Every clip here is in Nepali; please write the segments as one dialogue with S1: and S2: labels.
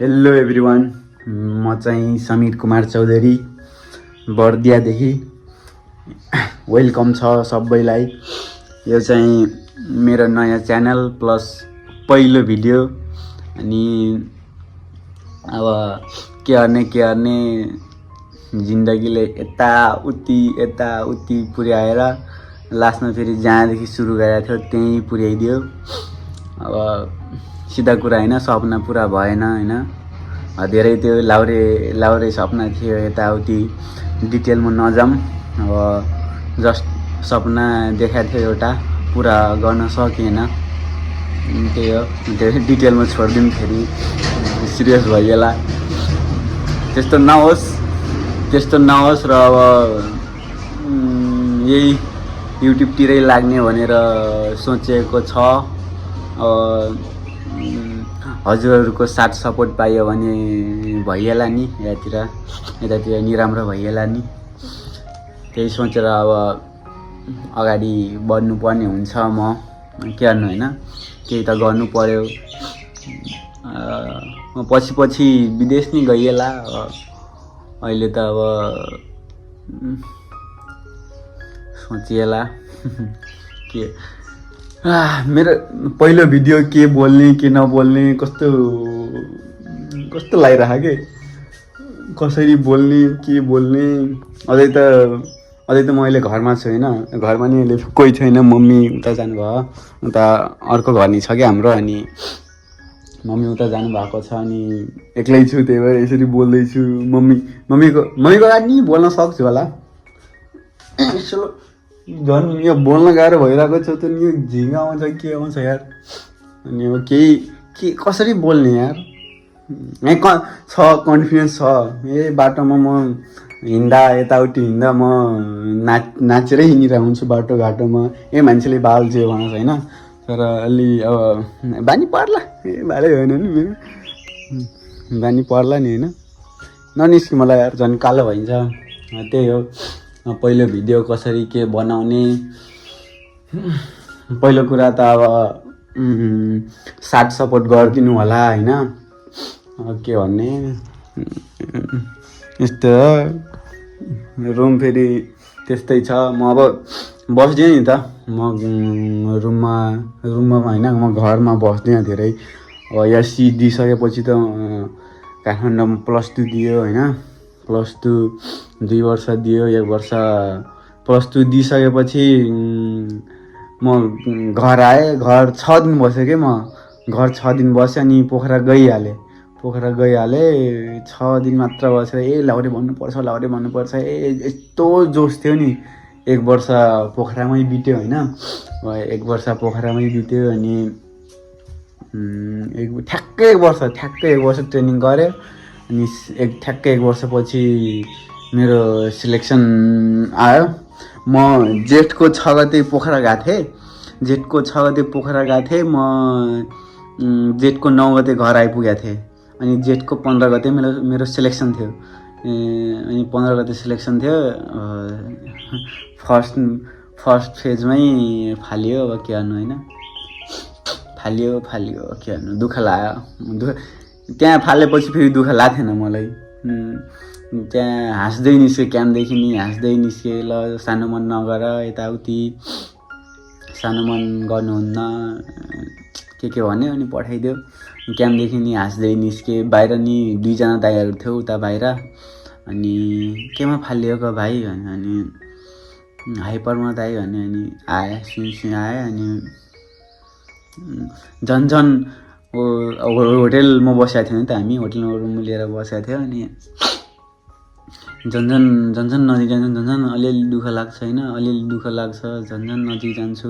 S1: हेलो एभ्रिवान, म चाहिँ समीर कुमार चौधरी बर्दियादेखि। वेलकम छ सबैलाई। यो चाहिँ मेरो नयाँ च्यानल प्लस पहिलो भिडियो। अनि अब के गर्ने जिन्दगीले यताउति पुर्याएर लास्टमा फेरि जहाँदेखि सुरु गरेको थियो त्यहीँ पुर्याइदियो। अब सिधा कुरा होइन, सपना पुरा भएन होइन। धेरै त्यो लाउरे सपना थियो, यताउति डिटेलमा नजाऊँ। अब जस्ट सपना देखाएको थियो एउटा, पुरा गर्न सकिएन। त्यही हो, धेरै डिटेलमा छोडिदिउँ, फेरि सिरियस भइएला। त्यस्तो नहोस् र अब यही युट्युबतिरै लाग्ने भनेर सोचेको छ। हजुरहरूको साथ सपोर्ट पाइयो भने भइएला नि, यतातिर नि राम्रो भइएला नि। त्यही सोचेर अब अगाडि बढ्नुपर्ने हुन्छ। म के गर्नु होइन, केही त गर्नु पर्यो। पछि विदेश नि गइएला। अहिले त अब सोचिएला के मेरो पहिलो भिडियो के बोल्ने के नबोल्ने कस्तो लागिरहेको के, कसरी बोल्ने के बोल्ने। अझै त म अहिले घरमा छु होइन। घरमा नि अहिले कोही छैन, मम्मी उता जानुभयो, उता अर्को घर नि छ क्या हाम्रो। अनि मम्मी उता जानुभएको छ, अनि एक्लै छु, त्यही भएर यसरी बोल्दैछु। मम्मीको लागि नि बोल्न सक्छु होला। झन् यो बोल्न गाह्रो भइरहेको छ त नि, यो झिङ्गा आउँछ के आउँछ यार। अनि अब के कसरी बोल्ने यार। छ कन्फिडेन्स छ। बाटोमा म यताउति हिँड्दा म नाचेरै हिँडिरहेको हुन्छु बाटोघाटोमा। मान्छेले बाल्छे भन्छ होइन, तर अलि अब बानी पर्ला। भालै होइन नि, मेरो बानी पर्ला नि होइन। ननिस्कि मलाई यार, झन् कालो भइन्छ। त्यही हो, पहिलो भिडियो कसरी के बनाउने। पहिलो कुरा त अब साथ सपोर्ट गरिदिनु होला होइन। के भन्ने, यस्तो रुम फेरि त्यस्तै छ। म अब बस्दिनँ नि त, म रुममा होइन, म घरमा बस्दिनँ धेरै। अब एससी दिइसकेपछि त काठमाडौँमा +2 दियो होइन। +2 2 वर्ष दियो, 1 वर्ष +2 दिइसकेपछि म घर आएँ। घर 6 दिन बसेँ कि म घर 6 दिन बसेँ। अनि पोखरा गइहालेँ। 6 दिन मात्र बसेर लाउरे भन्नुपर्छ। यस्तो जोस थियो नि। 1 वर्ष पोखरामै बित्यो होइन। 1 वर्ष पोखरामै बित्यो। अनि ठ्याक्कै 1 वर्ष ट्रेनिङ गरेँ। अनि ठ्याक्कै 1 वर्षपछि मेरो सिलेक्सन आयो। म जेठको 6 गते पोखरा गएको थिएँ। म जेठको 9 गते घर आइपुगेको थिएँ। अनि जेठको 15 गते मेरो सिलेक्सन थियो। अनि 15 गते सिलेक्सन थियो। फर्स्ट फेजमै फाल्यो। अब के गर्नु होइन, फाल्यो के गर्नु। दुःख लाग्यो। त्यहाँ फालेपछि फेरि दुःख लाग्थेन मलाई। त्यहाँ हाँस्दै निस्केँ, क्याम्पदेखि नि हाँस्दै निस्केँ। ल सानो मन नगर, यताउति सानो मन गर्नुहुन्न, के भन्यो। अनि पठाइदियो। क्याम्पदेखि नि हाँस्दै निस्केँ। बाहिर नि 2 जना दाइहरू थियो उता बाहिर। अनि केमा फालिएको भाइ भन्यो। अनि हाइपरमा दाइ भन्यो। अनि आएँ, सुई आएँ। अनि झन् होटेलमा बसेको थियौँ नि त हामी। होटेलमा रुम लिएर बसेको थियो। अनि झन् नजिक जान्छु, झन् अलिअलि दुःख लाग्छ होइन। झन् नजिक जान्छु।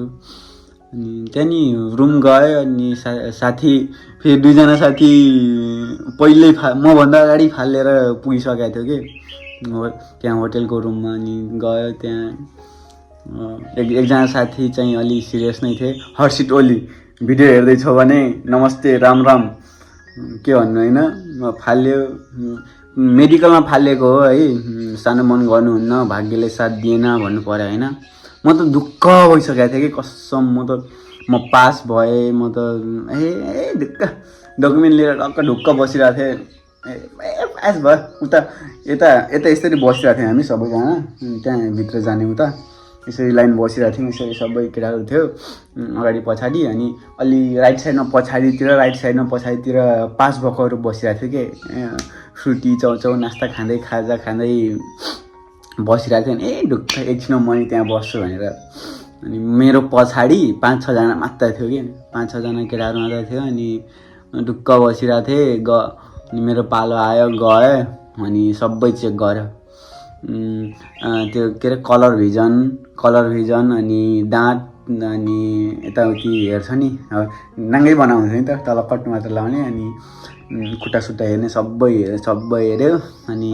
S1: अनि त्यहाँ नि रुम गएँ। अनि साथी फेरि 2 जना साथी पहिल्यै मभन्दा अगाडि फालेर पुगिसकेको थियो कि त्यहाँ होटेलको रुममा। अनि गयो त्यहाँ। एकजना साथी चाहिँ अलि सिरियस नै थिए। हर्षित ओली भिडियो हेर्दैछौ भने नमस्ते, राम के भन्नु होइन। फाल्यो, मेडिकलमा फालेको हो है। सानो मन गर्नुहुन्न, भाग्यले साथ दिएन भन्नु पर्यो होइन। म त ढुक्क भइसकेको थिएँ कि कसम। म पास भएँ। म त डकुमेन्ट लिएर टक्क ढुक्क बसिरहेको थिएँ। ए पास भयो उता यता यता यसरी बसिरहेको थियौँ हामी सबैजना त्यहाँ भित्र जाने उता यसरी लाइन बसिरहेको थियौँ। यसरी सबै केटाहरू थियो अगाडि पछाडि अनि अलि राइट साइडमा पछाडितिर पास भएकोहरू बसिरहेको थियो कि फ्रुटी चाउचाउ नास्ता खाँदै खाजा खाँदै बसिरहेको थियो। ए ढुक्क एकछिन म त्यहाँ बस्छु भनेर अनि मेरो पछाडि 5-6जना मात्र थियो कि 5-6जना केटाहरू मात्र थियो अनि ढुक्क बसिरहेको थिएँ। अनि मेरो पालो आयो गएँ अनि सबै चेक गर्यो त्यो के अरे कलर भिजन अनि दाँत अनि यताउति हेर्छ नि अब नाङ्गै बनाउँछ नि त तल कट मात्र लाउने अनि खुट्टा सुट्टा हेर्ने सबै हेऱ्यो अनि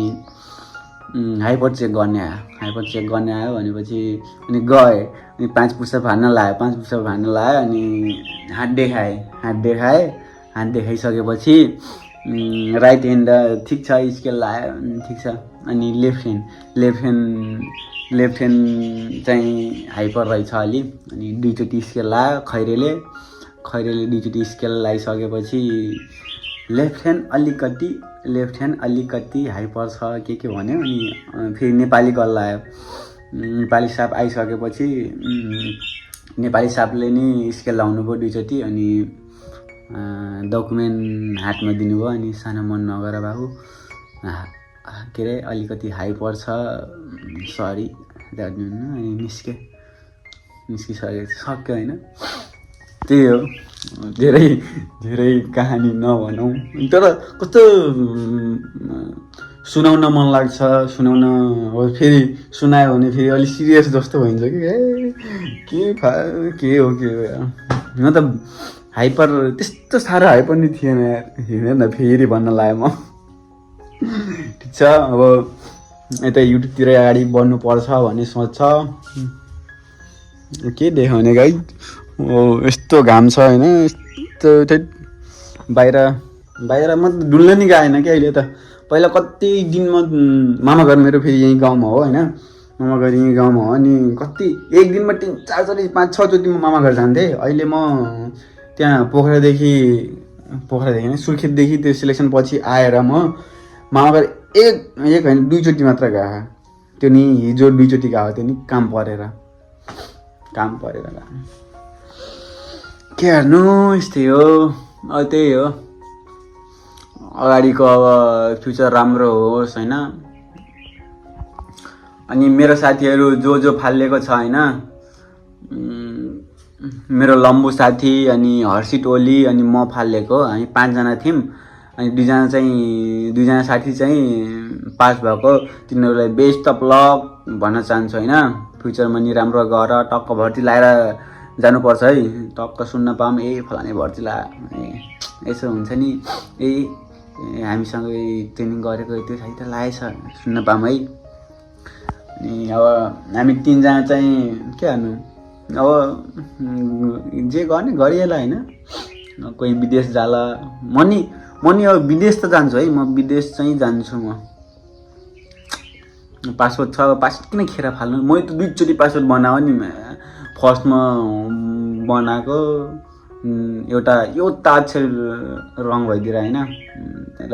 S1: हाइपर चेक गर्ने आयो भनेपछि अनि गएँ अनि 5 पुसअप हान्न लायो अनि हात देखाइसकेपछि राइट ह्यान्ड ठिक छ स्केल लायो ठिक छ अनि लेफ्ट ह्यान्ड चाहिँ हाइपर रहेछ अलि अनि 2चोटि स्केल लायो खैरेले 2चोटि स्केल लगाइसकेपछि लेफ्ट ह्यान्ड अलिकति हाइपर छ के भन्यो अनि फेरि नेपाली गल लायो। नेपाली साप आइसकेपछि नेपाली सापले नि स्केल लाउनु भयो 2चोटि अनि डकुमेन्ट हातमा दिनुभयो अनि सानो मन नगर बाबु के अरे अलिकति हाइपर छ सरी अनि निस्किसक्यो होइन। त्यही हो धेरै कहानी नभनौँ तर कस्तो सुनाउन मन लाग्छ अब फेरि सुनायो भने फेरि अलिक सिरियस जस्तो भइन्छ कि के हो म त हाइपर त्यस्तो साह्रो हाइपर नि थिएन हेरेन फेरि भन्न लाग्यो म। ठिक छ अब यता युट्युबतिर अगाडि बढ्नुपर्छ भन्ने सोच छ के देखाउने गाई यस्तो घाम छ होइन यस्तो बाहिर म त डुल्न नि गएन क्या अहिले त पहिला कति दिनमा मामा घर मेरो फेरि यहीँ गाउँमा हो होइन मामा घर यहीँ गाउँमा हो अनि कति एक दिनमा 3-4 5-6 चोटि म मामा घर जान्थेँ। अहिले म त्यहाँ पोखरादेखि नै सुर्खेतदेखि त्यो सिलेक्सन पछि आएर म मामा घर एक होइन 2चोटि मात्र गएको त्यो नि हिजो 2चोटि गएको त्यो नि काम परेर के हेर्नु यस्तै हो त्यही हो अगाडिको अब फ्युचर राम्रो होस् होइन। अनि मेरो साथीहरू जो फालिएको छ होइन मेरो लम्बु साथी अनि हर्षित ओली अनि म फालिएको हामी 5जना थियौँ अनि 2जना साथी चाहिँ पास भएको तिनीहरूलाई बेस्ट अफ लक भन्न चाहन्छु होइन। फ्युचरमा नि राम्रो गर टक्क भर्ती लगाएर जानुपर्छ है टक्क सुन्न पाऊँ फलाने भर्ती ला यसो हुन्छ नि हामीसँगै ट्रेनिङ गरेको त्यो साथी त लागेछ सुन्न पाऊँ है। अनि अब हामी 3जना चाहिँ के गर्नु अब जे गर्ने गरिएला होइन कोही विदेश जाला म नि अब विदेश त जान्छु है म विदेश चाहिँ जान्छु म पासपोर्ट छ पासपोर्ट किन खेर फाल्नु मैले त 2चोटि पासपोर्ट बनाएको नि फर्स्टमा बनाएको एउटा अक्षर रङ भइदिएर होइन र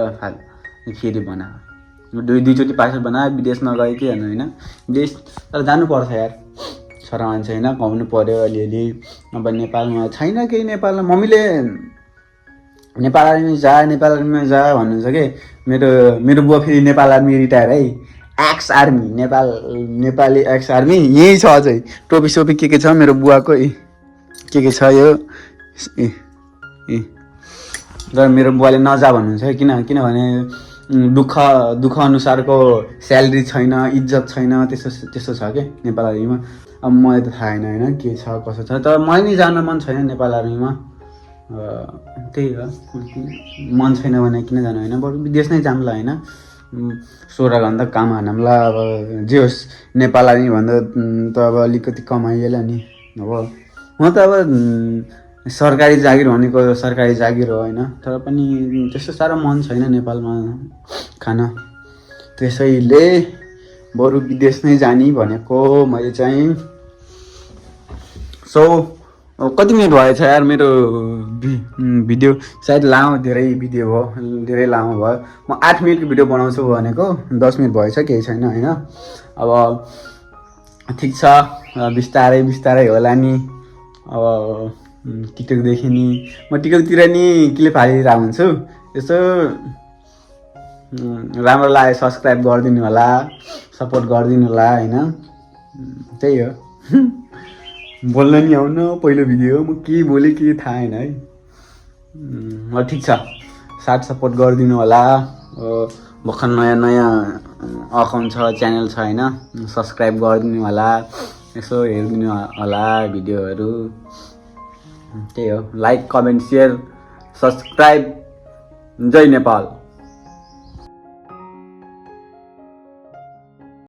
S1: फेरि बनाएको 2चोटि पासपोर्ट बनायो विदेश नगयो कि हेर्नु होइन विदेश तर जानुपर्छ यार छोरा मान्छे होइन कमाउनु पऱ्यो अलिअलि अब नेपालमा छैन केही नेपालमा मम्मीले नेपाल आर्मी जा भन्नुहुन्छ कि मेरो बुवा फेरि नेपाल आर्मी रिटायर है ex army Nepali ex army यही छ अझै टोपी के छ मेरो बुवाको के छ यो र मेरो बुवाले नजा भन्नुहुन्छ किनभने दुःख अनुसारको स्यालेरी छैन इज्जत छैन त्यस्तो छ क्या नेपाल आर्मीमा। अब मलाई त थाहा छैन होइन के छ कसो छ तर मलाई नि जान मन छैन नेपाल आर्मीमा त्यही हो मन छैन भने किन जानु होइन बरु विदेश नै जाम्ला होइन 16 घन्टा काम हान्ला अब जे होस् नेपाल आर्मी भन्दा त अब अलिकति कमाइएला नि अब म त अब सरकारी जागिर भनेको सरकारी जागिर हो होइन तर पनि त्यस्तो साह्रो मन छैन नेपालमा खान त्यसैले बरु विदेश नै जाने भनेको मैले चाहिँ। सो कति मिनट भएछ यार मेरो भिडियो सायद लामो धेरै भिडियो भयो धेरै लामो भयो म 8 मिनटको भिडियो बनाउँछु भनेको 10 मिनट भएछ केही छैन होइन अब ठिक छ बिस्तारै बिस्तारै होला नि अब टिकटकदेखि नि म टिकटकतिर नि क्लिप हालिरहेको हुन्छु यसो राम्रो लाग्यो सब्सक्राइब गरिदिनु होला सपोर्ट गरिदिनु होला होइन त्यही हो बोल्न नि आउन पहिलो भिडियो म के बोलेँ के थाहा होइन है ल ठिक छ साथ सपोर्ट गरिदिनु होला भर्खर नयाँ नयाँ अकाउन्ट छ च्यानल छ होइन सब्सक्राइब गरिदिनु होला यसो हेरिदिनु होला भिडियोहरू त्यही हो लाइक कमेन्ट सेयर सब्सक्राइब जय नेपाल।